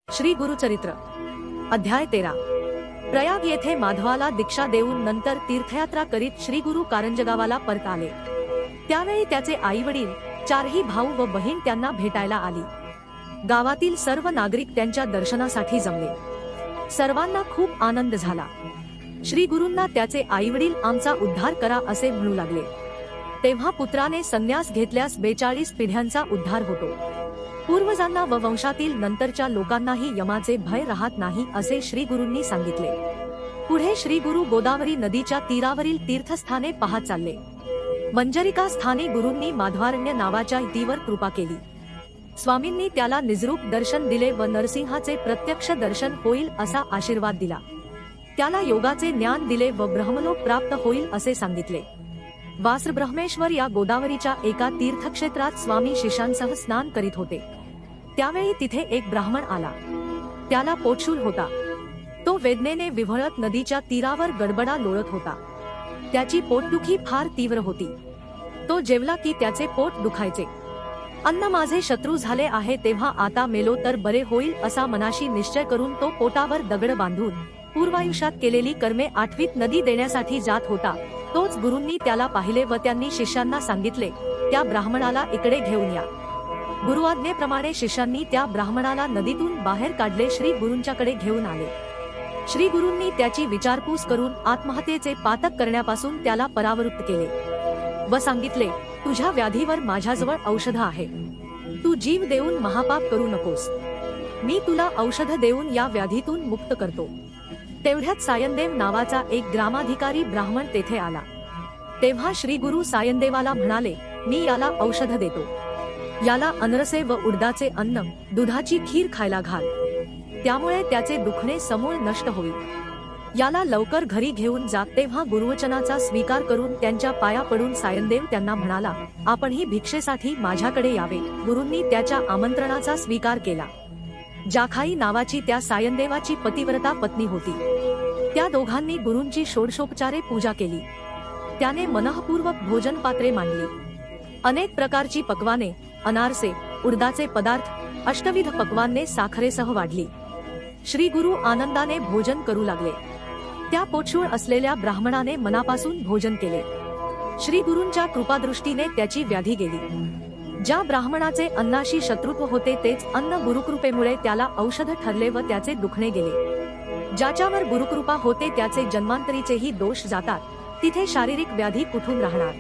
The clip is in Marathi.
श्री गुरुचरित्र अध्याय 13। प्रयाग येथे माधवाला दीक्षा देऊन नंतर तीर्थयात्रा करीत श्री गुरु कारंजगावाला परत आले। त्यावेळी त्याचे आई वडील, चारही भाऊ व बहीण त्यांना भेटायला आली। गावातील सर्व नागरिक त्यांच्या दर्शनासाठी जमले। सर्वांना खूप आनंद झाला। श्री गुरूंना त्याचे आई वडील आमचा उद्धार करा असे म्हणू लागले। तेव्हा पुत्राने संन्यास घेतल्यास 42 पिढ्यांचा उद्धार होतो। पूर्वजांना व वंशातील नंतरच्या लोकांनाही यमाचे भय राहत नाही असे श्री गुरूंनी सांगितले। पुढे श्री गुरु गोदावरी नदीच्या तीरावरील तीर्थस्थाने पाहत चालले। मंजरिका स्थानी गुरूंनी माधवारण्य नावाच्या इतीवर कृपा केली। स्वामींनी त्याला निजरूप दर्शन दिले व नरसिंहाचे प्रत्यक्ष दर्शन होईल असा आशीर्वाद दिला। त्याला योगाचे ज्ञान दिले व ब्रह्मलोक प्राप्त होईल असे सांगितले। वासब्रह्मेश्वर या गोदावरीच्या एका तीर्थक्षेत्रात स्वामी शिष्यांसह स्नान करीत होते। त्यावेळी तिथे एक ब्राह्मण आला। त्याला पोटशूल होता। तो वेदनेने विव्हळत नदीच्या तीरावर गडबडा लोळत होता। त्याची पोटदुखी फार तीव्र होती। तो जेवला की त्याचे पोट दुखायचे। अन्न माझे शत्रू झाले आहे, तेव्हा आता मेलो तर बरे होईल असा मनाशी निश्चय करून तो पोटावर दगड बांधून पूर्वायुष्यात केलेली कर्मे आठवीत नदी देण्यासाठी जात होता। तोच गुरूंनी त्याला पाहिले व त्यांनी शिष्यांना सांगितले, त्या ब्राह्मणाला इकडे घेऊन या। गुरुआज्ञेप्रमाणे शिष्यांनी त्या ब्राह्मणाला नदीतून बाहेर काढले। श्री गुरूंच्याकडे घेऊन आले। श्री गुरूंनी त्याची विचारपूस करून आत्महत्येचे पातक करण्यापासून त्याला परावृत्त केले व सांगितले, तुझ्या व्याधीवर माझ्याजवळ औषध आहे। तू जीव देऊन महापाप करू नकोस। मी तुला औषध देऊन या व्याधीतून मुक्त करतो। तेवढ्यात सायनदेव नावाचा एक ग्रामाधिकारी ब्राह्मण तेथे आला। तेव्हा श्री गुरु सायनदेवाला म्हणाले, मी याला औषध देतो। याला अनरसे व उडदाचे अन्न, दुधाची खीर खायला घाल। त्यामुळे त्याचे दुखणे समूळ नष्ट होईल। याला लवकर घरी घेऊन जा। तेव्हा गुरुवचनाचा स्वीकार करून त्यांच्या पाया पडून सायनदेव त्यांना म्हणाला, आपणही भिक्षेसाठी माझ्याकडे यावे। गुरूंनी त्याच्या आमंत्रणाचा स्वीकार केला। जाखाई नावाची त्या सायनदेवाची पतिव्रता पत्नी होती। त्या दोघांनी गुरूंची षोडशोपचारे पूजा केली। त्याने मनःपूर्वक भोजन पात्रे मांडली। अनेक प्रकारची पक्वाने, अनारसे, उडदाचे पदार्थ, अष्टविध पक्वाने साखरेसह वाढली। श्री गुरु आनंदाने भोजन करू लागले। त्या पोटशूळ असलेल्या ब्राह्मणाने मनापासून भोजन केले। श्री गुरूंच्या कृपादृष्टीने त्याची व्याधी गेली। ज्या ब्राह्मणाचे अन्नाशी शत्रुत्व होते तेच अन्न गुरुकृपेमुळे त्याला औषध ठरले व त्याचे दुखणे गेले। ज्याच्यावर गुरुकृपा होते त्याचे जन्मांतरीचेही दोष जातात। तिथे शारीरिक व्याधी कुठून राहणार।